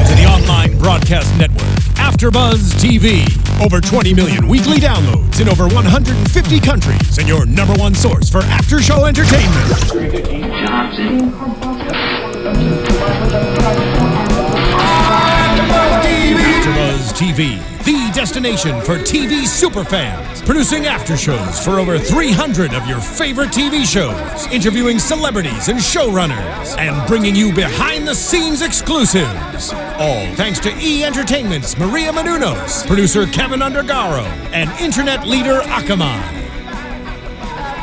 to the online broadcast network, AFTERBUZZ TV. Over 20 million weekly downloads in over 150 countries, and your number one source for after-show entertainment. AFTERBUZZ TV, the destination for TV superfans. Producing aftershows for over 300 of your favorite TV shows. Interviewing celebrities and showrunners. And bringing you behind-the-scenes exclusives. All thanks to E! Entertainment's Maria Menounos, producer Kevin Undergaro, and internet leader Akamai.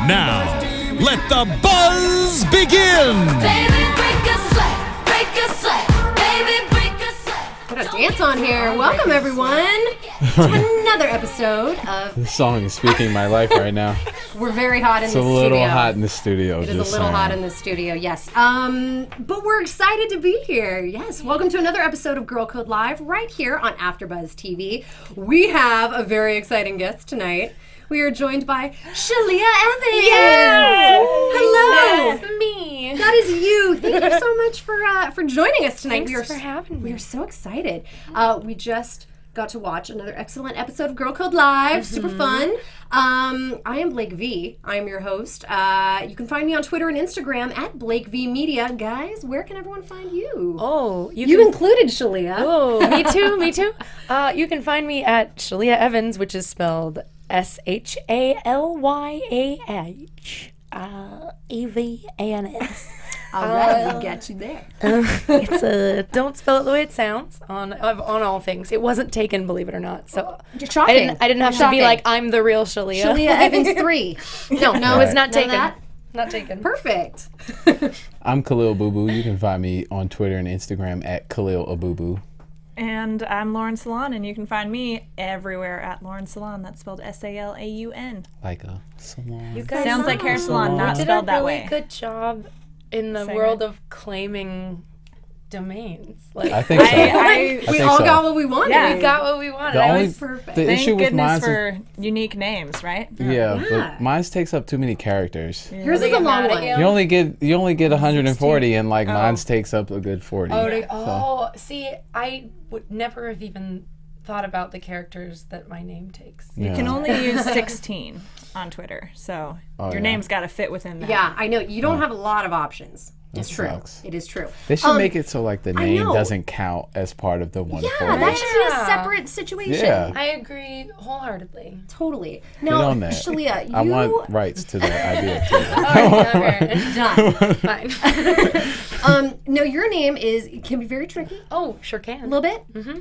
Now, let the buzz begin! Baby, break a sweat, break a sweat, baby, break a sweat. Put a dance on here. Welcome, everyone, to another episode of... This song is speaking my life right now. We're very hot in the studio. It's a little hot in the studio. It is a little hot in the studio, yes. But we're excited to be here. Yes, welcome to another episode of Girl Code Live right here on AFTERBUZZ TV. We have a very exciting guest tonight. We are joined by Shalia Evans. Yes! Hello. That's me. That is you. Thank you so much for joining us tonight. Thanks for having me. We are so excited. We just got to watch another excellent episode of Girl Code Live. Super fun. I am Blake V. I am your host. You can find me on Twitter and Instagram at Blake V Media. Guys, where can everyone find you? Oh, You included Shalia. Oh, me too. You can find me at Shalyah Evans, which is spelled ShalyahEvans. All right, we got you there. It's don't spell it the way it sounds on all things. It wasn't taken, believe it or not. So Shocking. I didn't have to Shocking. be like I'm the real Shalia. Shalia Evans 3. No, it's not None of taken. that? Not taken. Perfect. I'm Khaliel Abooboo. You can find me on Twitter and Instagram at Khaliel Abooboo. And I'm Salaun, and you can find me everywhere at Salaun. That's spelled Salaun. Like a salon. You guys Sounds like hair salon, not did spelled a that really way. good job in the Saying world it. of claiming domains. Like I think so. I We think all so. got what we wanted. Yeah. we got what we wanted. The I only was perfect. the Thank issue with goodness mine for unique names, right? yeah, Yeah. but mine takes up too many characters. Yours is a long one. You only get 140, and like mine takes up a good 40. See, I would never have even thought about the characters that my name takes. Yeah. You can only use 16 on Twitter, so your name's got to fit within that. Yeah, I know. You don't have a lot of options. It's true. sucks. It is true. They should make it so like the name know. doesn't count as part of the 140. Yeah, that should be a Yeah. separate situation. Yeah. I agree wholeheartedly. Totally. Get Now, on that. Shalia, I you want rights to that idea too. Done. Fine. no, your name can be very tricky. Oh, sure can. A little bit. Mm-hmm.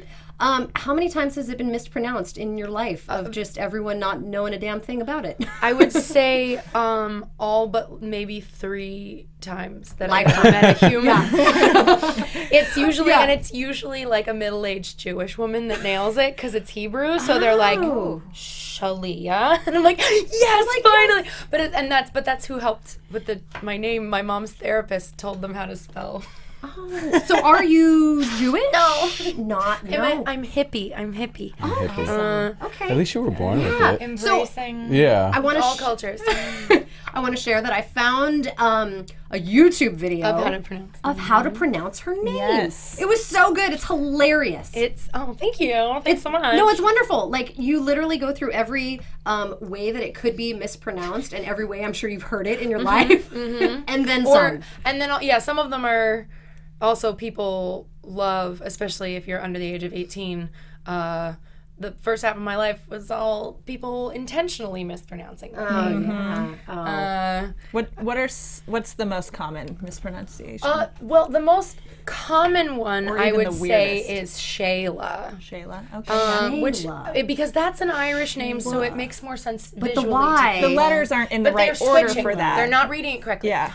How many times has it been mispronounced in your life of just everyone not knowing a damn thing about it? I would say all but maybe 3 times that I've Lifetime. met a human. It's usually Yeah. and it's usually like a middle-aged Jewish woman that nails it because it's Hebrew. So they're like Shalia, and I'm like, yes, finally. But that's who helped with my name. My mom's therapist told them how to spell. Oh, so are you Jewish? No. Not. No. I'm hippie. Hippie. Okay. At least you were born with it. Embracing Yeah. I want all to cultures. I want to share that I found a YouTube video Of how to pronounce of how to pronounce her name. Yes. It was so good. It's hilarious. Thank you. Thanks so much. No, it's wonderful. Like, you literally go through every way that it could be mispronounced, and every way I'm sure you've heard it in your life, and then some. Some of them are also people love, especially if you're under the age of 18. The first half of my life was all people intentionally mispronouncing them. What's the most common mispronunciation? Well, the most common one Or I even would the say weirdest? is Shayla. Shayla. Okay. Shayla. Because that's an Irish name, so it makes more sense But the visually. Y. the letters aren't in the But right they're order switching. for that. They're not reading it correctly. Yeah.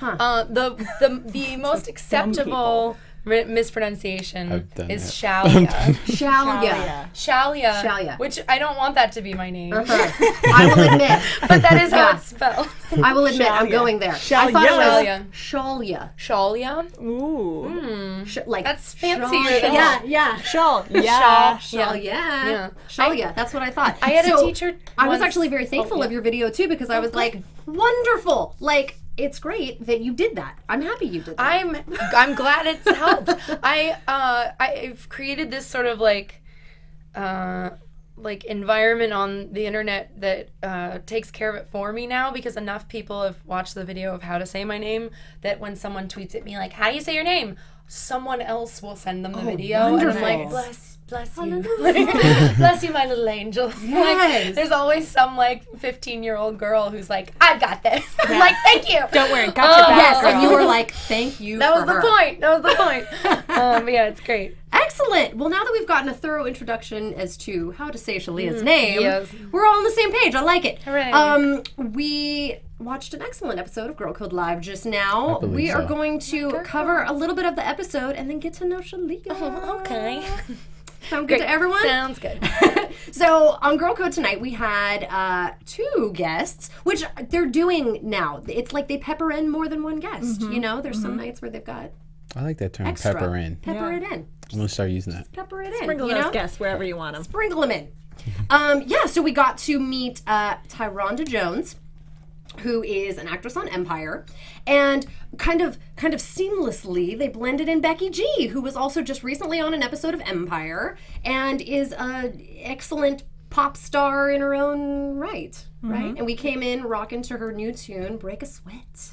The most acceptable mispronunciation I've done is it. Shalia. Shalia. Shalia. Shalia. Which I don't want that to be my name. I will admit. But that is how it's spelled. I will admit. I'm Shalia. going there. I Shalia. thought it was Shalia. Shalia. Shalia? Ooh. Like That's fancier Shalia. than Yeah. Shawl. Yeah. Shalia. Yeah. Shalia. That's what I thought. I had So, a teacher I was once- actually very thankful Oh, yeah. of your video too, because I was like, wonderful. Like, it's great that you did that. I'm happy you did that. I'm glad it's helped. I've created this sort of like environment on the internet that takes care of it for me now, because enough people have watched the video of how to say my name that when someone tweets at me like, how do you say your name? Someone else will send them the video. Wonderful. And I'm like, bless you. Bless you, my little angel. Yes. Like, there's always some like 15-year-old girl who's like, I've got this. I'm like, thank you. Don't worry, got your back, Yes, girl. and you were like, thank you That for was the her. point. That was the point. But yeah, it's great. Excellent. Well, now that we've gotten a thorough introduction as to how to say Shalia's name, yes. we're all on the same page. I like it. Hooray. We watched an excellent episode of Girl Code Live just now. I believe We are so. going to cover a little bit of the episode and then get to know Shalia. Okay. Sound good to everyone? Sounds good. So on Girl Code tonight, we had 2 guests, which they're doing now. It's like they pepper in more than one guest. You know, there's some nights where they've got I like that term, extra. pepper in. Pepper it in. I'm going to start using that. Pepper it in. Sprinkle you those know? guests wherever you want them. Sprinkle them in. So we got to meet Tyronda Jones, who is an actress on Empire, and kind of seamlessly they blended in Becky G, who was also just recently on an episode of Empire and is an excellent pop star in her own right, right? And we came in rocking to her new tune, "Break a Sweat."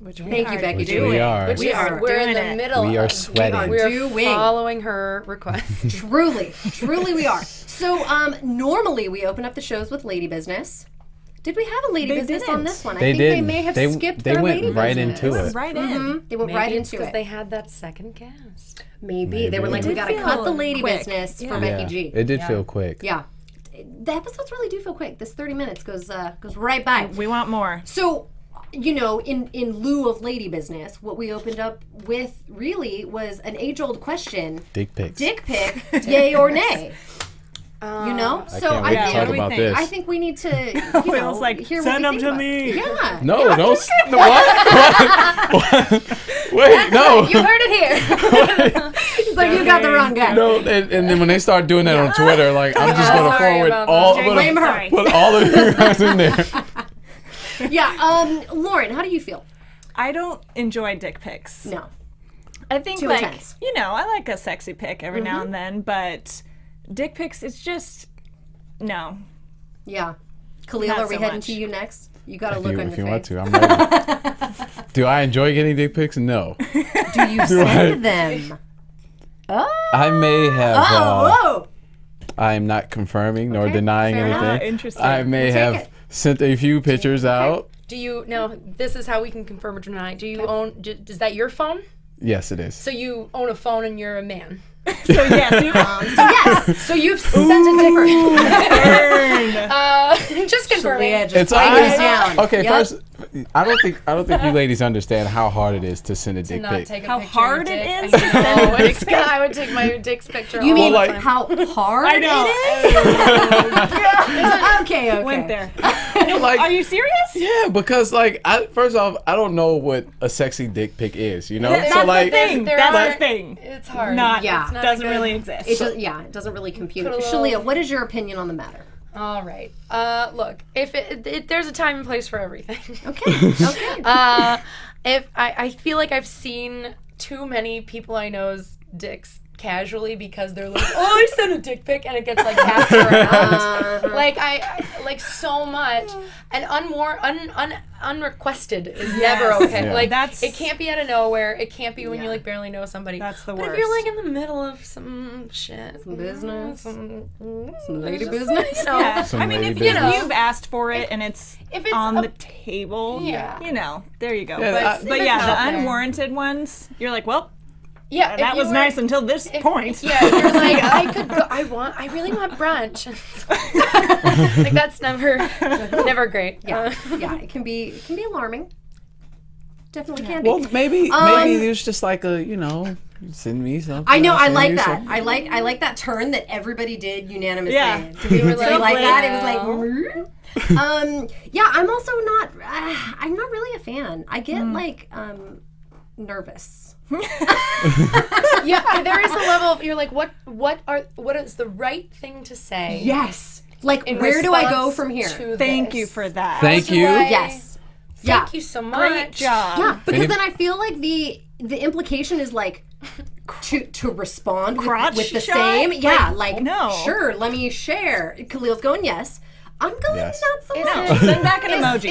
Thank you, Becky Which G. we are. Which We is, are we're in doing the it. middle We are of. sweating. We are Doing. following her request. Truly we are. So normally we open up the shows with Lady Business. Did we have a Lady They Business on didn't. this one? I They think did. they may have skipped They their went Lady right Business. into it. Right in. They went Maybe right it's into because it. they had that second guest. Maybe. They were like, Maybe. we It got to did cut the feel Lady quick. Business for Yeah. Becky G. It did feel quick. Yeah. The episodes really do feel quick. This 30 minutes goes right by. We want more. So, you know, in lieu of Lady Business, what we opened up with really was an age-old question. Dick pics. Dick pic, yay or nay? You know? I So can't wait to what talk do we about think? this. I think we need to, you know, Will's like, hear "Send what them you think to about it. me." Yeah. No, don't. What? Wait, no. You heard it here. It's like, you got the wrong guy. No, and then when they start doing that on Twitter, like I'm just gonna Sorry forward about all, that. I'm Blame gonna her. put all of you guys in there. Yeah. Lauren, how do you feel? I don't enjoy dick pics. No. I think, Too like, intense. you know, I like a sexy pic every now and then, but dick pics, it's just, no. Yeah. Khalil, Not are we so heading much. to you next? You got a look on If your you want face. to, I'm ready. Do I enjoy getting dick pics? No. Do you send them? I may have. Whoa. I am not confirming nor Okay, denying fair enough. anything. Interesting. I may We'll have take it. sent a few pictures out. Do you now? This is how we can confirm or deny. Do you own? Is that your phone? Yes, it is. So you own a phone and you're a man. So, yes, you Yes. So you've sent a dick pic. Just confirming. Shalia, just It's write always- this down. Okay, Yep. first, I don't think you ladies understand how hard it is to send a dick Not pic. take a How picture hard of your it dick. is to send a No, it's good. I would take my dick's picture. You all mean the like- time. how hard I know. it is? Okay. Went there. Like, Are you serious? yeah, because like, first off, I don't know what a sexy dick pic is. You know, That's so the like, thing. there That's are- the thing. It's hard. Not, Yeah. It's not doesn't good. really exist. It doesn't really compute. Put a little- Shalia, what is your opinion on the matter? All right. Look, if there's a time and place for everything. Okay. Okay. If I feel like I've seen too many people I know's dicks casually because they're like, oh, I sent a dick pic, and it gets like passed around. Like I like so much, and unrequested is never okay. Yeah. Like That's- it can't be out of nowhere. It can't be when you like barely know somebody. That's the But worst. if you're like in the middle of some shit, Some business. some lady just, business. you know, Yeah. Some I mean, lady if business. you've asked for it and it's if it's on a- the table, Yeah. you know, there you go. Yeah, but if yeah, it's the out there. unwarranted ones, you're like, well, yeah, if that you was were- nice until this point. Yeah, you're like, I could go. I really want brunch. Like that's never great. Yeah. Yeah. It can be alarming. Definitely can be. well, maybe there's just like a, send me something. I know. I'll I send like you that. something. I like that turn that everybody did unanimously. Yeah. Did we really So like that? It well. was like. Yeah. I'm also not. I'm not really a fan. I get like nervous. Yeah, there is a level of you're like, what is the right thing to say? Yes. Like, in where do I go response from here? to Thank this? you for that. Thank Do you. I Yes. Thank you so much. Great job. Yeah, because then I feel like the implication is like to respond Crotch with the shot? same. Yeah, like no. Sure, let me share. Khaliel's going yes. I'm going Yes. not so Is much. it- Send back an emoji.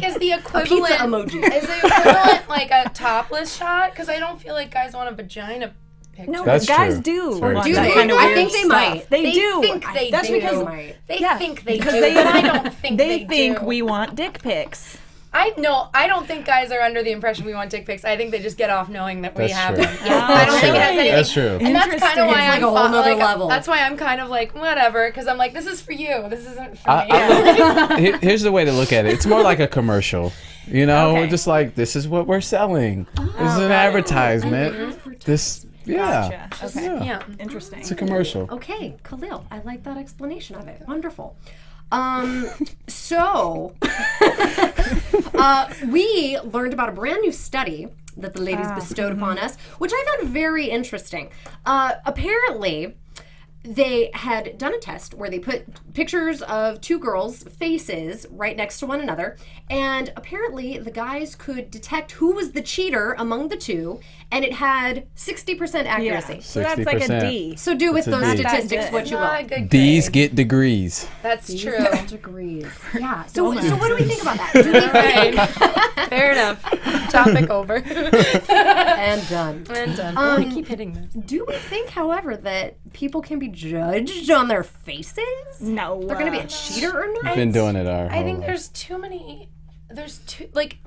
Is the equivalent pizza emoji. Is the equivalent like a topless shot? Because I don't feel like guys want a vagina picture. No, That's guys true. do. True. want Do that they? kind of I weird think they stuff. might. They do. think they That's do. because They Yeah, think they because do, they- but I don't think they they think do. we want dick pics. I don't think guys are under the impression we want dick pics. I think they just get off knowing that we That's have true. them. I don't think it has anything. That's true. And that's kind of why It's like I'm a whole nother like, level. That's why I'm kind of like whatever, because I'm like, this is for you. This isn't for me. Here's the way to look at it. It's more like a commercial. You know, Okay. we're just like, this is what we're selling. This is an advertisement. This, yeah. Gotcha. Okay. Yeah. Yeah. Interesting. It's a commercial. Okay, Khaliel, I like that explanation of it. Wonderful. So we learned about a brand new study that the ladies bestowed upon us, which I found very interesting. Apparently, they had done a test where they put pictures of two girls' faces right next to one another, and apparently the guys could detect who was the cheater among the two, and it had 60% accuracy. Yeah. So that's like a 60%. D. So do with It's a those D. statistics Not what you Not a will. good D's grade. get degrees. That's true. Degrees. Yeah. So what do we think about that? Do we think Fair enough. Topic over. and done. And done. I want to keep hitting this. Do we think, however, that people can be judged on their faces? No. They're going to be a cheater or not? Been doing it our I think whole there's too many. There's too like.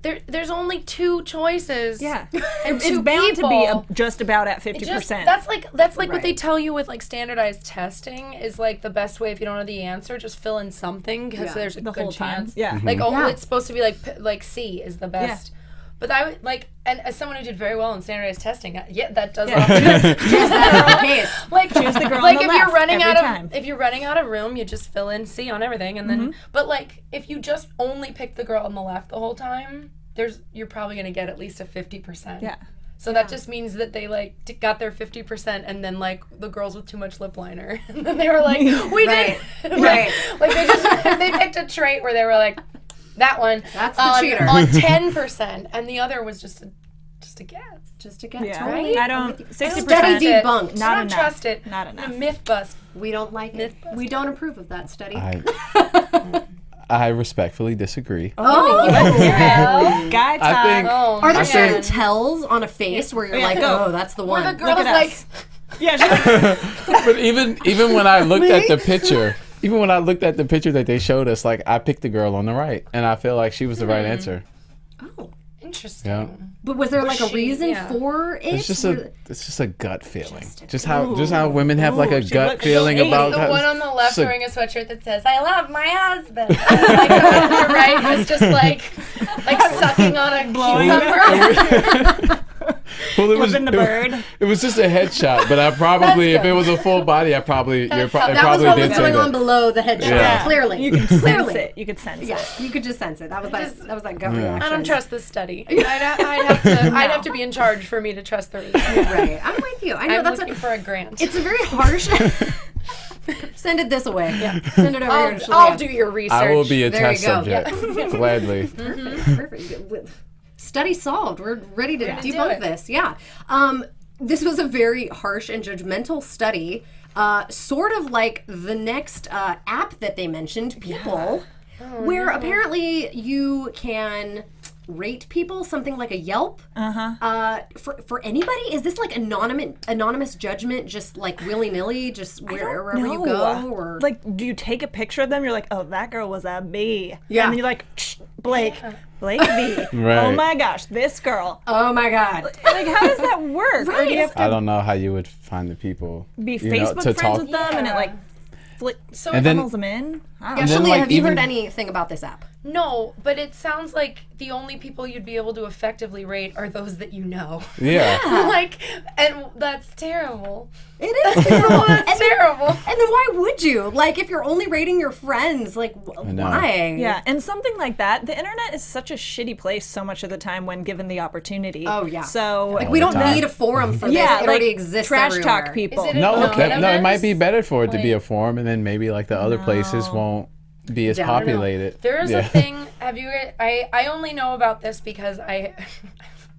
There's only two choices. Yeah. And It's two bound to be people. just about at It 50%. just, that's like what they Right. tell you with like standardized testing is like the best way if you don't know the answer, just fill in something because Yeah. there's a the good whole time. chance. Yeah. Like Yeah. it's supposed to be like C is the best. But I would like, and as someone who did very well in standardized testing, that does often Is that the case? like Choose the girl on like the if you're left running every out time. of if you're running out of room, you just fill in C on everything, and then but like if you just only pick the girl on the left the whole time, you're probably gonna get at least a 50%. Yeah. So that just means that they like got their 50%, and then like the girls with too much lip liner, and then they were like, we Right. did Right. like they picked a trait where they were like, that one That's the cheater. on 10%, and the other was just a guess. Just to get Yeah. totally. I don't. 60%. Study debunked. Not I don't enough. trust it. Not enough. A myth bust. We don't like it. We don't approve of that study. I respectfully disagree. Oh, Guy I talk. think Oh, are there man. certain tells on a face where you're like, go. oh, that's the Where one? the girl's at like, us. Yeah. Sure. But even when I looked at the picture, that they showed us, like I picked the girl on the right, and I feel like she was the right answer. Oh. interesting. Yeah. But was there like a she- reason yeah. for it? It's just Were- a gut feeling. Just how women have like a she gut looked feeling so about The one on the left it's a- wearing a sweatshirt that says "I love my husband." And like the one on the right was just like sucking on a cucumber. Well, it was Flipping the bird. It was just a headshot, but I probably, if That's it was a full body, I probably, That was probably what did was say going on that. below the headshot. Yeah. Clearly. You could sense Clearly. it. You could sense Yeah, it. you could just sense it. That was that gut reaction. I don't trust this study. I'd have to be in charge for me to trust the results. Right. I'm with you. I know I'm that's looking for a grant. it's a very harsh. Send it this way. Yeah. Send it over here to Shalia. I'll do your research. I will be a There you test go. subject, gladly. Perfect. Study solved. We're ready to to do debunk it. this. Yeah. This was a very harsh and judgmental study. Sort of like the next app that they mentioned, People, where apparently you can rate people, something like a Yelp. For anybody, is this like anonymous judgment, just like willy nilly, just wherever you go, or like, do you take a picture of them? You're like, oh, that girl was a B. Yeah. And then you're like, Blake B. Right. Oh my gosh, this girl. oh my god, Like, how does that work? Or do you have to I don't know how you would find the people. be you know, Facebook to friends talk. with them and it like So And then- funnels them in? I don't yeah, know. then, Shalia, like, have you heard even- anything about this app? no, but it sounds like the only people you'd be able to effectively rate are those that you know. Yeah. Like, and that's terrible. It is terrible. That's terrible. And then why would you? Like, if you're only rating your friends, like, know. why? Yeah, and something like that. The internet is such a shitty place so much of the time when given the opportunity. Oh, yeah. So Like, we the don't time. need a forum for this. yeah, It like already exists trash everywhere. talk people. Is it No, No, no, it might be anonymous? better for it to be a Like- forum, and then maybe like the other places won't. be as Yeah, I don't know. populated. There's a thing. Have you? I only know about this because I've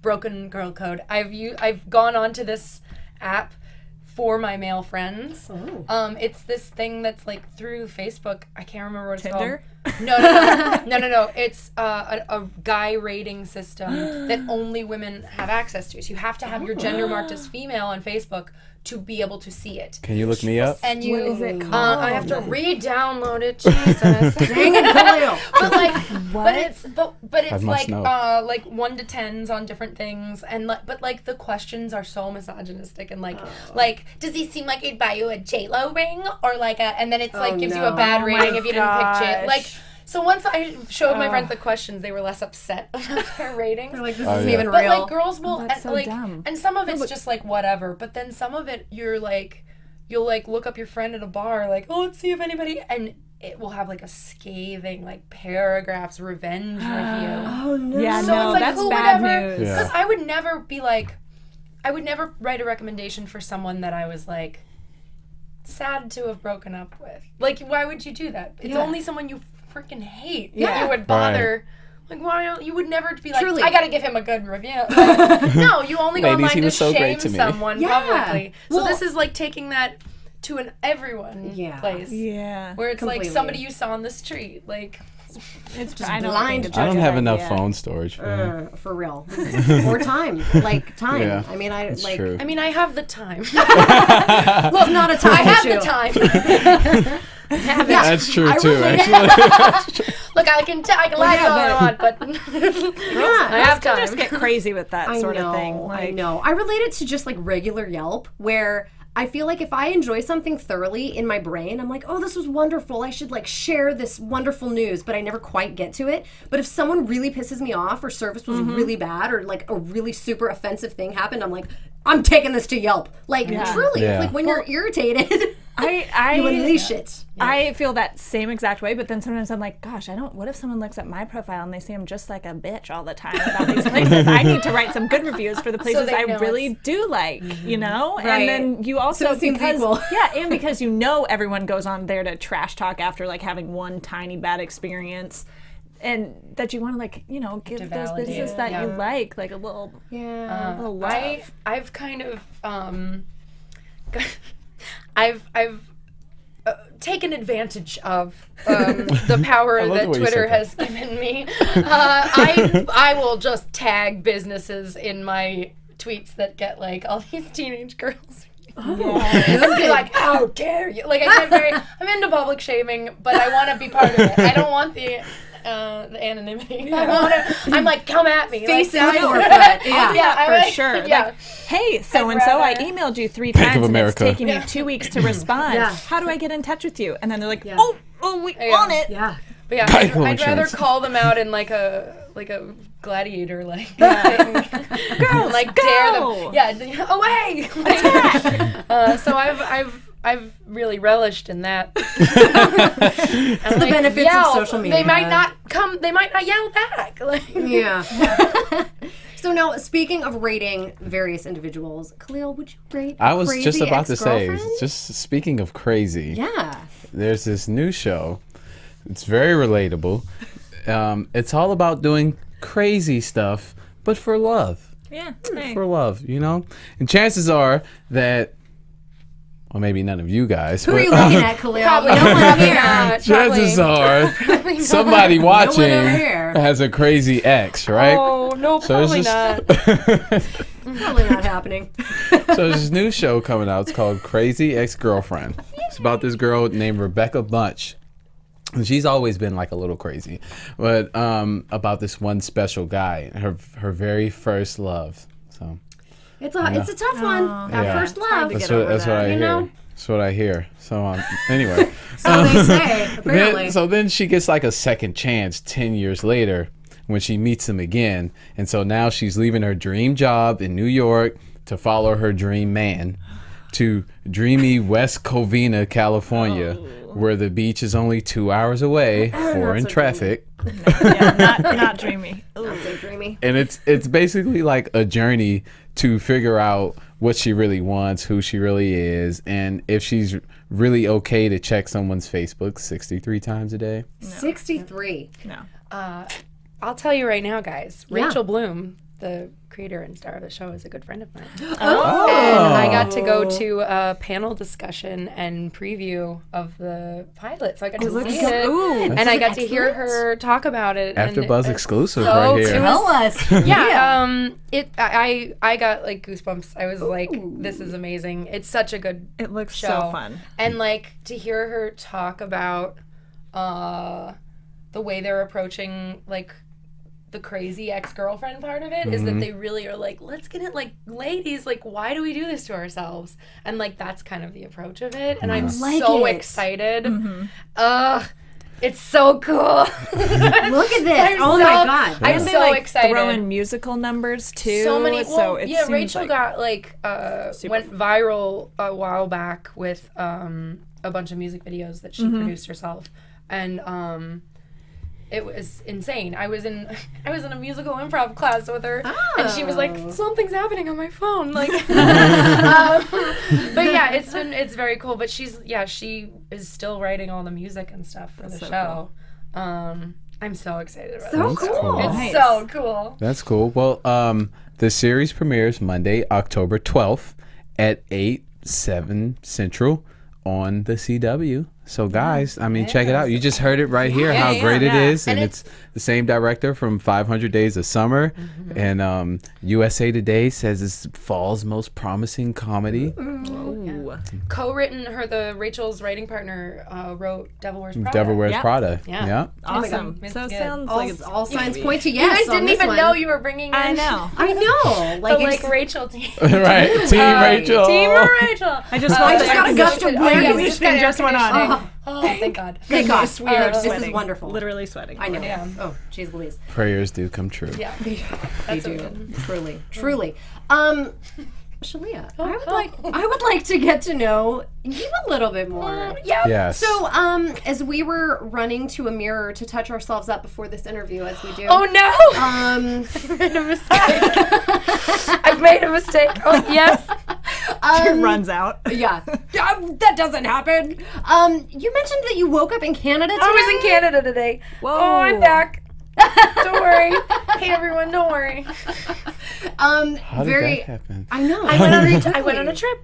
broken girl code. I've gone onto this app for my male friends. Oh. It's this thing that's like through Facebook. I can't remember what it's Tinder? called. No. It's a guy rating system that only women have access to. So you have to have your gender marked as female on Facebook to be able to see it. Can you look me up? And you, What is it called? I have to re-download it. Jesus. Dang it, Khaliel. But like, but it's must like know. like 1 to 10s on different things, and but like the questions are so misogynistic and like does he seem like he'd buy you a J-Lo ring or like a, and then it's like gives you a bad rating if you didn't pick J. Like, so once I showed my friends the questions, they were less upset about their ratings. They're like, this Oh, isn't yeah. even But real. like girls will That's so like dumb. and some of it's just like whatever, but then some of it you're like you'll like look up your friend at a bar like, oh, let's see if anybody, and it will have like a scathing like paragraphs revenge review. Oh no. Yeah, So no, it's like that's who bad would ever, news. Yeah. because I would never be like, I would never write a recommendation for someone that I was like sad to have broken up with. Like, why would you do that? It's Yeah. only someone you freaking hate Yeah. that you would bother. Like, why don't you would never be like, Truly. I gotta give him a good review. Like, no, you only go Ladies, online he to was so shame great to me. someone Yeah. publicly. So Well- this is like taking that to an everyone Yeah. place. Yeah. Where it's Completely. like somebody you saw on the street. Like, It's Just I don't blind think it's I a don't good have enough idea. phone storage for him. For real. Or time. Like time. Yeah, I mean, It's like true. I mean, I have the time. it's not a time I have issue. the time. I have it. That's true I too, relate. actually. Look, I can lie all I want, but I have Can time. just get crazy with that I sort know, of thing. I Like, know. I relate it to just like regular Yelp, where I feel like if I enjoy something thoroughly in my brain, I'm like, oh, this was wonderful. I should like share this wonderful news, but I never quite get to it. But if someone really pisses me off or service was really bad or like a really super offensive thing happened, I'm like, I'm taking this to Yelp. Like truly, Yeah. it's like when you're irritated, I you unleash it. I feel that same exact way, but then sometimes I'm like, gosh, what if someone looks at my profile and they say I'm just like a bitch all the time about these places? I need to write some good reviews for the places they I know really do like, you know? Right. And then you also, So it seems because, equal. yeah, and because you know everyone goes on there to trash talk after like having one tiny bad experience. And that you want to like, you know, give those validate businesses it, that yeah. you like a little, Yeah. little love. I've kind of I've taken advantage of the power love the that way you Twitter said has given me. I will just tag businesses in my tweets that get like all these teenage girls. And be like, how dare you? Like I'm into public shaming, but I want to be part of it. I don't want the anonymity. I'm like, come at me. Face like, in the forefront. Yeah, for I'm sure. Yeah. Like, hey, so-and-so, I rather- emailed you 3 Bank times of and it's America. taking me 2 weeks to respond. Yeah. How do I get in touch with you? And then they're like, Yeah. oh, we want it. Yeah. But yeah, Geico I'd rather insurance. call them out in like a gladiator like thing. Girls, like go! dare them. Yeah, away. So I've really relished in that. It's the benefits of social media. They might not yell back. Like, Yeah. So now, speaking of rating various individuals, Khaliel, would you rate a I was crazy just about to say, ex-girlfriend? just speaking of crazy, Yeah. there's this new show. It's very relatable. It's all about doing crazy stuff, but for love. Yeah. Hey. For love, you know? And chances are that, well, maybe none of you guys, Who are but you looking at, Khaliel? Probably No one probably here. not. chances are somebody watching over here. has a crazy ex, right? Oh no, So probably it's not. just Probably not happening. So there's this new show coming out. It's called Crazy Ex-Girlfriend. It's about this girl named Rebecca Bunch. And she's always been like a little crazy. But about this one special guy, her very first love. So It's a tough one. That Yeah. first love. to that's get what, over that's what that, I you hear. know? That's what I hear. So anyway. So they say, apparently. Then she gets like a second chance 10 years later when she meets him again. And so now she's leaving her dream job in New York to follow her dream man to dreamy West Covina, California, where the beach is only 2 hours away, 4 in so traffic. Yeah, not dreamy. Ooh. Not so dreamy. And it's basically like a journey to figure out what she really wants, who she really is, and if she's really okay to check someone's Facebook 63 times a day? 63. No. I'll tell you right now, guys. Yeah. Rachel Bloom, the creator and star of the show, is a good friend of mine. Oh. And I got to go to a panel discussion and preview of the pilot, so I got to see it, and I got to hear her talk about it. AfterBuzz and exclusive so right here. Tell us. Yeah, I got like goosebumps. I was like, this is amazing. It's such a good It looks show. so fun. And like to hear her talk about the way they're approaching like the crazy ex-girlfriend part of it is that they really are like, let's get it, like, ladies, like, why do we do this to ourselves? And like that's kind of the approach of it, and I'm so excited. It's so cool. Look at this. Oh my God. I'm They so like excited. throw in musical numbers too. So many. So Well, it yeah, seems Rachel like got like went viral a while back with a bunch of music videos that she produced herself, and it was insane. I was in a musical improv class with her, and she was like, "Something's happening on my phone." Like, but yeah, it's very cool. But she is still writing all the music and stuff for the show. Cool. I'm so excited about it. So cool. It's so cool. That's cool. Well, the series premieres Monday, October 12th at 7 Central on the CW. So guys, I mean, check it out. You just heard it right here, how great it is. And it's the same director from 500 Days of Summer. And USA Today says it's fall's most promising comedy. Co-written Rachel's writing partner wrote Devil Wears Prada. Devil Wears Yeah. Prada. Yeah. awesome. It's so it good. sounds like it's All signs gonna be- point to You yes. guys on didn't this even one. know you were bringing in I know. I know. Like, the it's- Rachel team. Right, Team Rachel. Team Rachel. I just felt just got a gust of wind. Yeah, Air we just got conditioning just went on. conditioning. Oh, thank God. Thank God. We are This is sweating. wonderful. Literally sweating. I know. Yeah. Oh, jeez Louise. Prayers do come true. Yeah. They That's do. what Truly. Truly. Shalia, I would like to get to know you a little bit more. Yeah. Yes. So, as we were running to a mirror to touch ourselves up before this interview, as we do. Oh no! I made a mistake. I've made a mistake. Oh yes. It runs out. Yeah. That doesn't happen. You mentioned that you woke up in Canada today. I was in Canada today. Whoa. Oh, I'm back. Don't worry. Hey everyone, don't worry. How did that happen? I know. I went on a trip.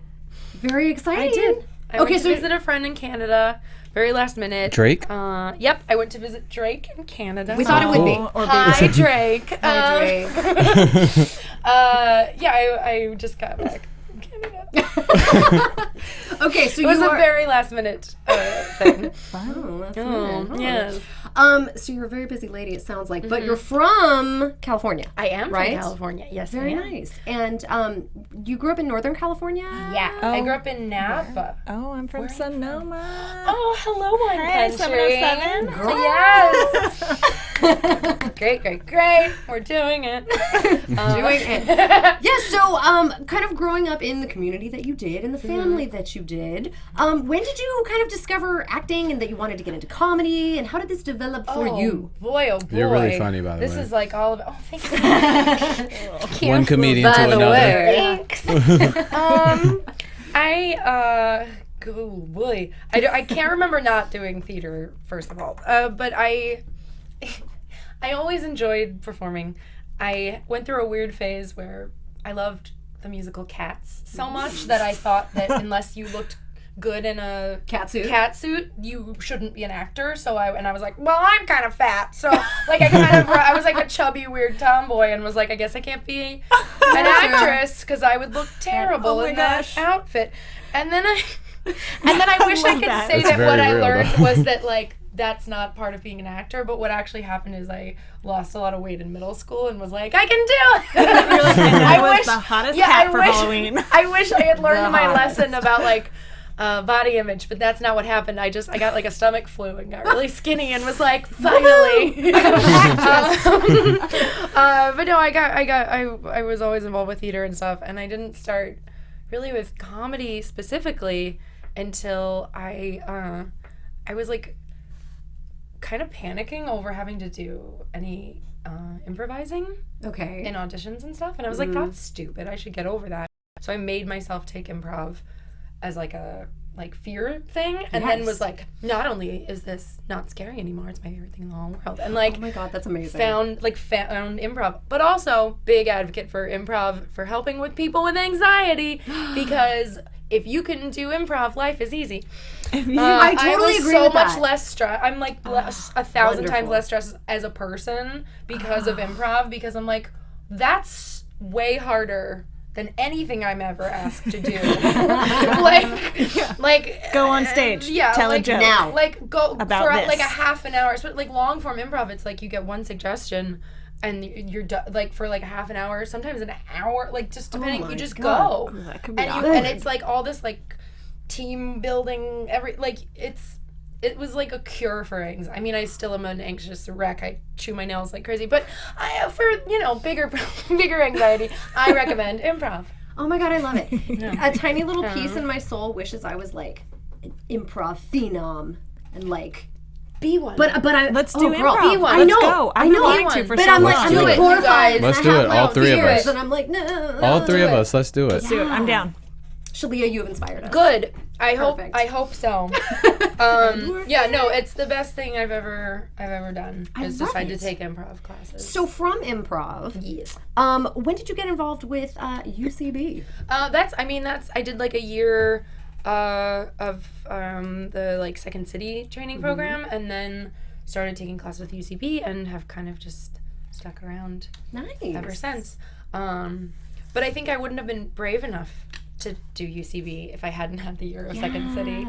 Very exciting. I did. I Okay, went so to visit a friend in Canada. Very last minute. Drake? Yep. I went to visit Drake in Canada. We thought it would be. Or Hi, Drake. Hi, Drake. Yeah, I just got back from Canada. Okay, so It was you a are. very last minute thing. Oh, that's Oh, weird. yes. So you're a very busy lady, it sounds like, but you're from California. I am Right? from California. Yes, Very I am. nice. And you grew up in Northern California? Yeah. I Oh. grew up in Napa. Oh, I'm from Sonoma. Oh, hello, wine Hey, country. 707. Yes. Great. We're doing it. Doing it. Yeah, so kind of growing up in the community that you did, in the family that you did, when did you kind of discover acting and that you wanted to get into comedy, and how did this develop for you? Boy, oh boy. You're really funny, by the This way. is like all of it. Oh, thank you. One comedian to another. Thanks. Oh boy. I can't remember not doing theater, first of all. But I always enjoyed performing. I went through a weird phase where I loved the musical Cats so much that I thought that unless you looked good in a Cat suit? you shouldn't be an actor. So I was like, well, I'm kind of fat, so like I was like a chubby weird tomboy and was like, I guess I can't be an actress because I would look terrible in that outfit. And then I wish I could say That's that what very I real, learned though. was that like that's not part of being an actor, but what actually happened is I lost a lot of weight in middle school and was like, I can do it. You're like, and I was wish- the hottest yeah, cat I for wish- Halloween. I wish I had learned The my hottest. lesson about like body image, but that's not what happened. I got like a stomach flu and got really skinny and was like, finally. But no, I was always involved with theater and stuff, and I didn't start really with comedy specifically until I was like kind of panicking over having to do any improvising Okay. in auditions and stuff, and I was like, that's stupid. I should get over that. So I made myself take improv as like a like fear thing, and then was like, not only is this not scary anymore, it's my favorite thing in the whole world, and like, oh my God, that's amazing. found improv, but also big advocate for improv for helping with people with anxiety, because if you can do improv, life is easy. I totally agree so with much that. less stress. I'm like 1,000 times wonderful. less stressed as a person because of improv, because I'm like, that's way harder than anything I'm ever asked to do. like Go on stage. Yeah, Tell like, a joke. now. Like go About for this. like a half an hour. So like long form improv, it's like you get one suggestion and you're like for like a half an hour, sometimes an hour, like just depending. my You just God. go, That could be and it's like all this like team building. It was like a cure for anxiety. I mean, I still am an anxious wreck. I chew my nails like crazy, but for bigger anxiety, I recommend improv. Oh my God, I love it. A tiny little piece in my soul wishes I was like an improv phenom and like. Be one. But I Let's do girl, improv. be one. Let's I know. go. I've I know. been wanting to for but so I'm like long. I'm Let's like do it. horrified. Let's and do I have it. my All own three of fears, us. And I'm like, no. All three of us. Let's do it. Do it. I'm down. Shalia, you have inspired us. Good. Perfect. I hope so. Yeah, no, it's the best thing I've ever done. Is love decide it. to take improv classes. So from improv, yes. when did you get involved with UCB? I did like a year of the like Second City training program, and then started taking classes with UCB and have kind of just stuck around Nice. ever since. But I think I wouldn't have been brave enough to do UCB if I hadn't had the year of Second City.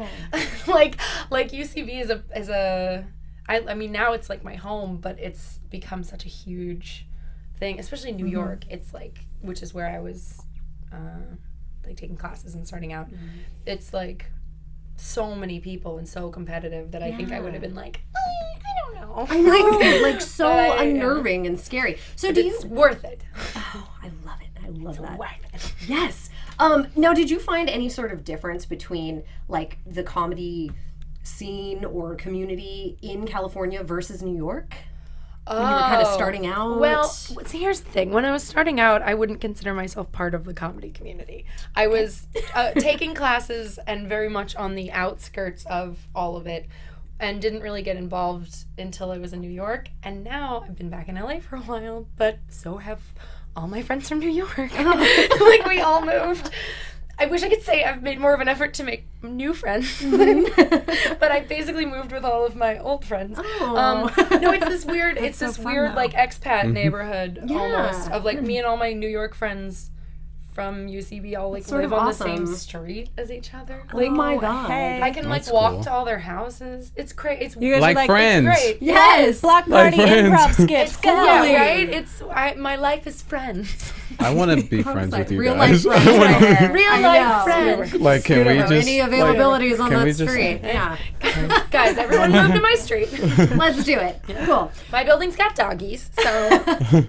like UCB is a I mean now it's like my home, but it's become such a huge thing, especially in New York. It's like, which is where I was like taking classes and starting out. It's like so many people and so competitive that I think I would have been like, I don't know. I know, like so But unnerving and scary. So But do you? it's worth it. Oh, I love it. I love that. Worth it. Yes. Now, did you find any sort of difference between like the comedy scene or community in California versus New York? When you were kind of starting out? Well, see, here's the thing. When I was starting out, I wouldn't consider myself part of the comedy community. I was taking classes and very much on the outskirts of all of it, and didn't really get involved until I was in New York. And now I've been back in LA for a while, but so have all my friends from New York. Like, we all moved. I wish I could say I've made more of an effort to make new friends, but I basically moved with all of my old friends. No, it's this weird, though. like expat neighborhood Yeah. almost of like me and all my New York friends from UCB all like sort live of on awesome. the same street as each other. Oh Like, my God. Hey. I can like That's walk cool. to all their houses. It's crazy. It's You guys Like are like friends. great. Yes. Block Like party friends. improv skits. Go. Yeah, right. My life is friends. I want to be friends with you Real guys. life friends right there. Real I life know. friends. Like, can we just Any availabilities on can that we just- street? Yeah. Guys, everyone move to my street. Let's do it. Cool. My building's got doggies, so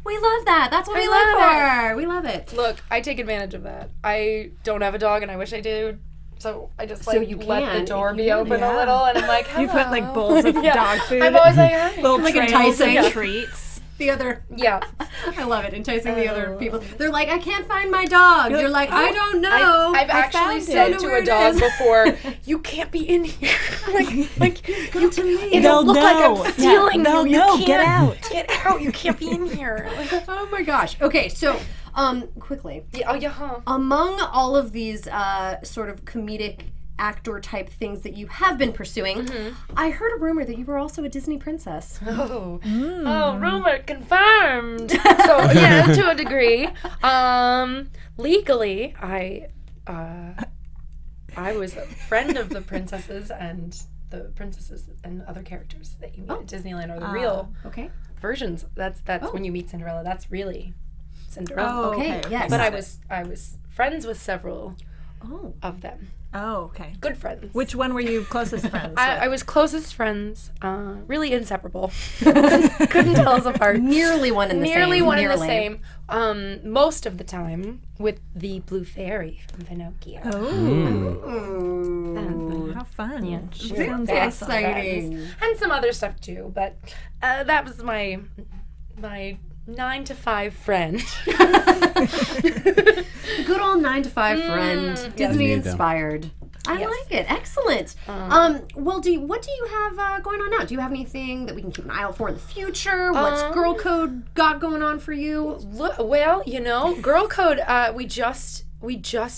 We love that. That's what we love live for. We love it. look, I take advantage of that. I don't have a dog, and I wish I did. So I just So like you let can, the door if be you open want. a little, and I'm like, hello. You put like bowls of Yeah. dog food. I'm always like, hi. little Like trails enticing. of treats. The other, Yeah. I love it, enticing the other people. They're like, I can't find my dog. You're like, I don't know. I've I actually found said it. to Where a it dog is. before, you can't be in here. like Come to me. it'll look like know. I'm stealing They'll you. You know. can't Get out. Get out. You can't be in here. Like, Oh my gosh. Okay, so quickly, yeah, oh, yeah, huh. among all of these sort of comedic actor type things that you have been pursuing, I heard a rumor that you were also a Disney princess. Oh, rumor confirmed. So yeah, to a degree. Legally, I was a friend of the princesses and other characters that you meet at Disneyland are the real Okay. versions. That's when you meet Cinderella. That's really Cinderella. Oh, Okay. Yes. But I was friends with several Oh. of them. Oh, okay. Good friends. Which one were you closest friends with? I was closest friends, really inseparable. Couldn't tell us apart. Nearly one in the same. Nearly one Nearly. and the same. Most of the time with the blue fairy from Pinocchio. Ooh. How fun. Yeah. Sounds Very awesome. Exciting. And some other stuff too, but that was my 9 to 5 friend. Good old 9 to 5 friend. Disney Need them. inspired. I like it. Excellent. Well, what do you have going on now? Do you have anything that we can keep an eye out for in the future? What's Girl Code got going on for you? Well, Girl Code. We just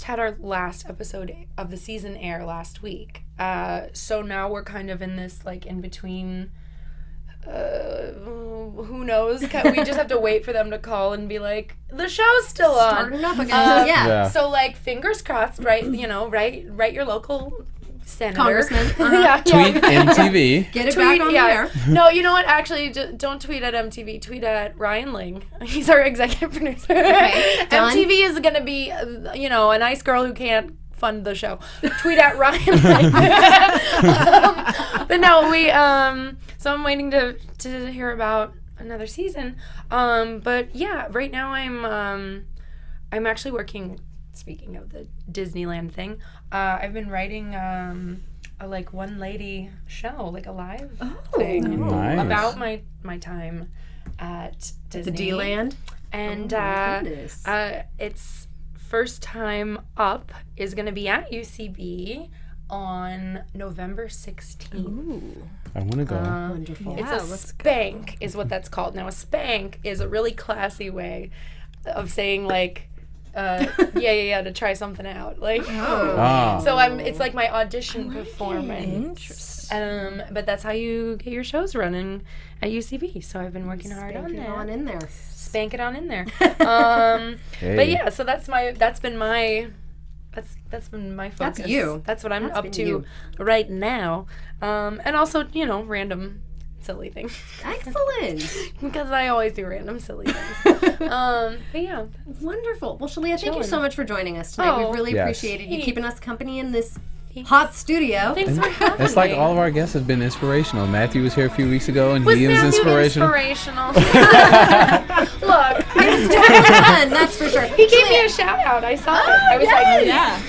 had our last episode of the season air last week. So now we're kind of in this like in between. Who knows? We just have to wait for them to call and be like, the show's still on. Starting up again. Yeah. So like, fingers crossed, right? Write your local senator. Congressman. Tweet MTV. Get it back on the air. No, you know what? Actually, don't tweet at MTV. Tweet at Ryan Ling. He's our executive producer. Okay, done. MTV is going to be, a nice girl who can't fund the show. Tweet at Ryan Ling. But no, so I'm waiting to hear about another season. But yeah, right now I'm actually working. Speaking of the Disneyland thing, I've been writing a like one lady show, like a live thing about my time at Disney. The D-Land? And it's first time up is going to be at UCB on November 16th. Ooh. I want to go. Wonderful. It's a spank is what that's called. Now a spank is a really classy way of saying like to try something out. Like so it's like my audition performance. But that's how you get your shows running at UCB. So I've been working hard on that. On in there. Spank it on in there. But yeah, so that's been my focus. That's you. That's what I'm up to right now. And also, random silly things. Excellent. Because I always do random silly things. But yeah. Wonderful. Well, Shalia, thank you so much for joining us tonight. We really appreciated you keeping us company in this hot studio. Thanks for having me. It's like all of our guests have been inspirational. Matthew was here a few weeks ago, and he was inspirational. Look, I was Totally fun, that's for sure. He gave me a shout out. I saw it. I was like, yeah.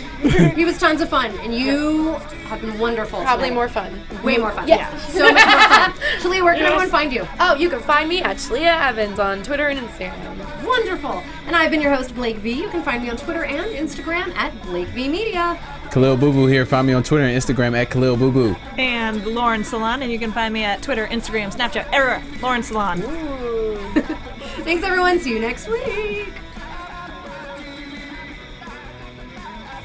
He was tons of fun, and you have been wonderful. Probably tonight. more fun. Way more fun. Yeah. So much more fun. Shalia, where can everyone find you? Oh, you can find me at Shalyah Evans on Twitter and Instagram. Wonderful. And I've been your host, Blake V. You can find me on Twitter and Instagram at Blake V Media. Khaliel Abooboo here. Find me on Twitter and Instagram at Khaliel Abooboo. And Lauren Salaun, and you can find me at Twitter, Instagram, Snapchat, everywhere. Lauren Salaun. Thanks, everyone. See you next week.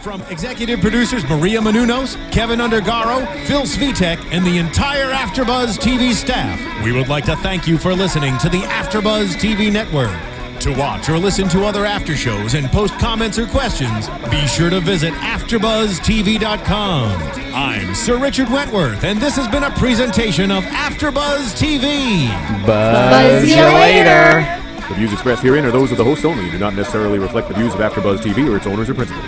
From executive producers Maria Menounos, Kevin Undergaro, Phil Svitek, and the entire AfterBuzz TV staff, we would like to thank you for listening to the AfterBuzz TV network. To watch or listen to other after shows and post comments or questions, be sure to visit AfterBuzzTV.com. I'm Sir Richard Wentworth, and this has been a presentation of AfterBuzz TV. Buzz you later. The views expressed herein are those of the host only and do not necessarily reflect the views of AfterBuzz TV or its owners or principals.